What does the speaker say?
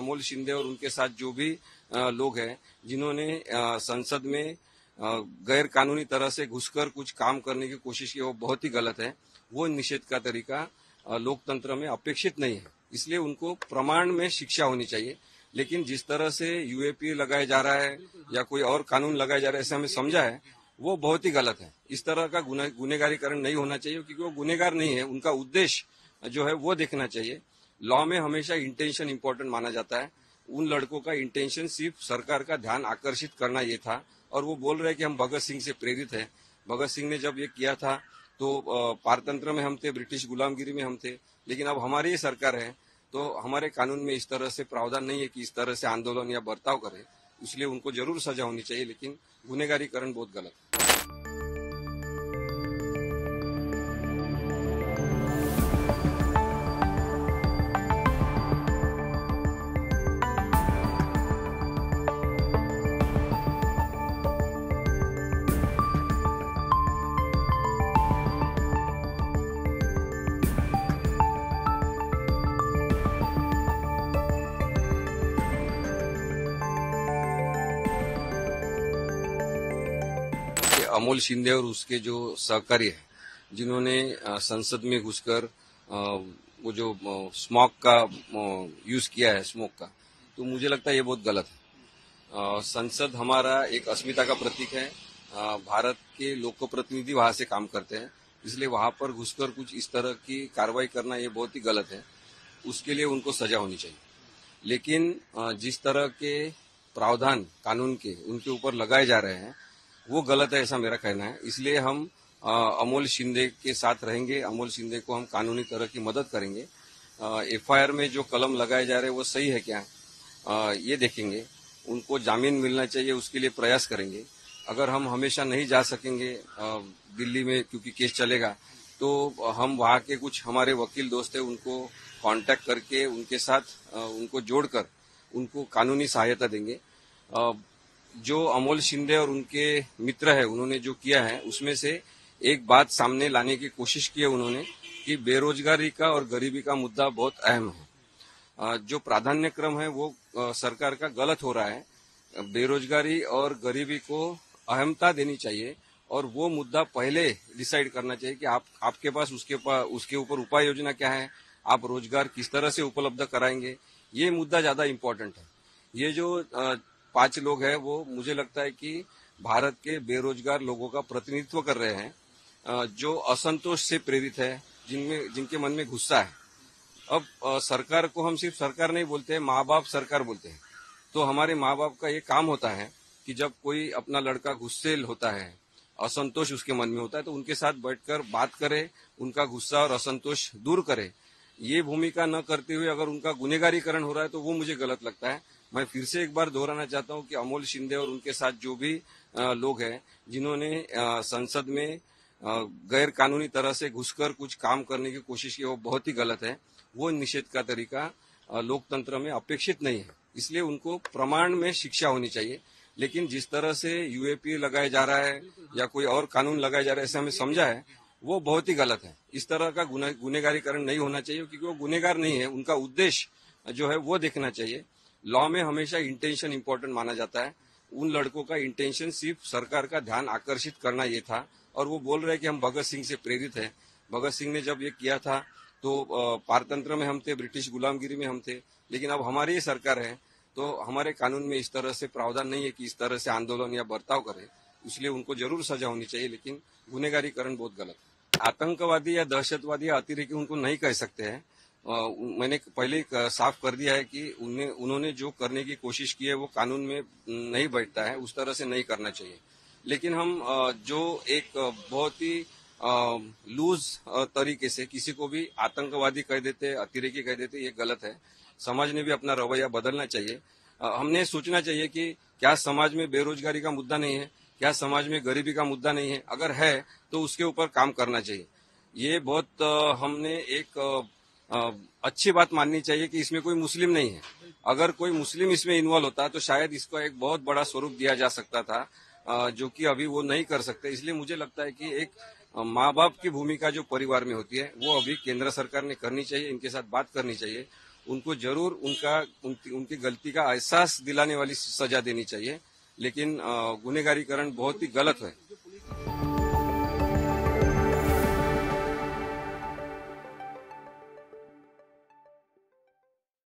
अमोल शिंदे और उनके साथ जो भी लोग हैं जिन्होंने संसद में गैर कानूनी तरह से घुसकर कुछ काम करने की कोशिश की, वो बहुत ही गलत है। वो निषेध का तरीका लोकतंत्र में अपेक्षित नहीं है, इसलिए उनको प्रमाण में शिक्षा होनी चाहिए। लेकिन जिस तरह से यूएपीए लगाया जा रहा है या कोई और कानून लगाया जा रहा है ऐसे हमें समझा है, वो बहुत ही गलत है। इस तरह का गुनहगारीकरण नहीं होना चाहिए, क्योंकि वो गुनहगार नहीं है। उनका उद्देश्य जो है वो देखना चाहिए। लॉ में हमेशा इंटेंशन इंपॉर्टेंट माना जाता है। उन लड़कों का इंटेंशन सिर्फ सरकार का ध्यान आकर्षित करना ये था, और वो बोल रहे हैं कि हम भगत सिंह से प्रेरित हैं। भगत सिंह ने जब ये किया था तो पारतंत्र में हम थे, ब्रिटिश गुलामगिरी में हम थे, लेकिन अब हमारी ये सरकार है तो हमारे कानून में इस तरह से प्रावधान नहीं है कि इस तरह से आंदोलन या बर्ताव करें, इसलिए उनको जरूर सजा होनी चाहिए, लेकिन गुनहगारीकरण बहुत गलत है। अमोल शिंदे और उसके जो सहकारी है जिन्होंने संसद में घुसकर वो जो स्मोक का यूज किया है, स्मोक का, तो मुझे लगता है ये बहुत गलत है। संसद हमारा एक अस्मिता का प्रतीक है। भारत के लोक प्रतिनिधि वहां से काम करते हैं, इसलिए वहां पर घुसकर कुछ इस तरह की कार्रवाई करना ये बहुत ही गलत है। उसके लिए उनको सजा होनी चाहिए। लेकिन जिस तरह के प्रावधान कानून के उनके ऊपर लगाए जा रहे हैं वो गलत है, ऐसा मेरा कहना है। इसलिए हम अमोल शिंदे के साथ रहेंगे। अमोल शिंदे को हम कानूनी तरह की मदद करेंगे। एफआईआर में जो कलम लगाए जा रहे हैं वो सही है क्या, ये देखेंगे। उनको जामीन मिलना चाहिए, उसके लिए प्रयास करेंगे। अगर हम हमेशा नहीं जा सकेंगे दिल्ली में क्योंकि केस चलेगा, तो हम वहाँ के कुछ हमारे वकील दोस्त हैं उनको कांटेक्ट करके उनके साथ उनको जोड़कर उनको कानूनी सहायता देंगे। जो अमोल शिंदे और उनके मित्र है उन्होंने जो किया है उसमें से एक बात सामने लाने की कोशिश की है उन्होंने कि बेरोजगारी का और गरीबी का मुद्दा बहुत अहम है। जो प्राधान्य क्रम है वो सरकार का गलत हो रहा है। बेरोजगारी और गरीबी को अहमता देनी चाहिए और वो मुद्दा पहले डिसाइड करना चाहिए कि आपके पास उसके ऊपर उपाय योजना क्या है, आप रोजगार किस तरह से उपलब्ध कराएंगे, ये मुद्दा ज्यादा इम्पोर्टेंट है। ये जो 5 लोग हैं वो मुझे लगता है कि भारत के बेरोजगार लोगों का प्रतिनिधित्व कर रहे हैं, जो असंतोष से प्रेरित है, जिनके मन में गुस्सा है। अब सरकार को हम सिर्फ सरकार नहीं बोलते हैं, माँ बाप सरकार बोलते हैं। तो हमारे माँ बाप का ये काम होता है कि जब कोई अपना लड़का गुस्सेल होता है, असंतोष उसके मन में होता है, तो उनके साथ बैठकर बात करे, उनका गुस्सा और असंतोष दूर करे। ये भूमिका न करते हुए अगर उनका गुनहगारीकरण हो रहा है तो वो मुझे गलत लगता है। मैं फिर से एक बार दोहराना चाहता हूं कि अमोल शिंदे और उनके साथ जो भी लोग हैं जिन्होंने संसद में गैर कानूनी तरह से घुसकर कुछ काम करने की कोशिश की, वो बहुत ही गलत है। वो निषेध का तरीका लोकतंत्र में अपेक्षित नहीं है, इसलिए उनको प्रमाण में शिक्षा होनी चाहिए। लेकिन जिस तरह से यूएपीए लगाया जा रहा है या कोई और कानून लगाया जा रहा है ऐसे हमें समझा है, वो बहुत ही गलत है। इस तरह का गुनहगारीकरण नहीं होना चाहिए, क्योंकि वो गुनहगार नहीं है। उनका उद्देश्य जो है वो देखना चाहिए। लॉ में हमेशा इंटेंशन इंपॉर्टेंट माना जाता है। उन लड़कों का इंटेंशन सिर्फ सरकार का ध्यान आकर्षित करना ये था, और वो बोल रहे हैं कि हम भगत सिंह से प्रेरित हैं। भगत सिंह ने जब ये किया था तो पारतंत्र में हम थे, ब्रिटिश गुलामगिरी में हम थे, लेकिन अब हमारी ये सरकार है तो हमारे कानून में इस तरह से प्रावधान नहीं है कि इस तरह से आंदोलन या बर्ताव करें, इसलिए उनको जरूर सजा होनी चाहिए, लेकिन गुनहगारीकरण बहुत गलत है। आतंकवादी या दहशतवादी या अतिरेकी उनको नहीं कह सकते हैं। मैंने पहले ही साफ कर दिया है कि उन्होंने जो करने की कोशिश की है वो कानून में नहीं बैठता है, उस तरह से नहीं करना चाहिए। लेकिन हम जो एक बहुत ही लूज तरीके से किसी को भी आतंकवादी कह देते, अतिरेकी कह देते, ये गलत है। समाज ने भी अपना रवैया बदलना चाहिए। हमने सोचना चाहिए कि क्या समाज में बेरोजगारी का मुद्दा नहीं है, क्या समाज में गरीबी का मुद्दा नहीं है। अगर है तो उसके ऊपर काम करना चाहिए। ये बहुत हमने एक अच्छी बात माननी चाहिए कि इसमें कोई मुस्लिम नहीं है। अगर कोई मुस्लिम इसमें इन्वॉल्व होता तो शायद इसको एक बहुत बड़ा स्वरूप दिया जा सकता था, जो कि अभी वो नहीं कर सकते। इसलिए मुझे लगता है कि एक माँ बाप की भूमिका जो परिवार में होती है वो अभी केंद्र सरकार ने करनी चाहिए, इनके साथ बात करनी चाहिए उनको जरूर उनकी गलती का एहसास दिलाने वाली सजा देनी चाहिए। लेकिन गुनहगारीकरण बहुत ही गलत है।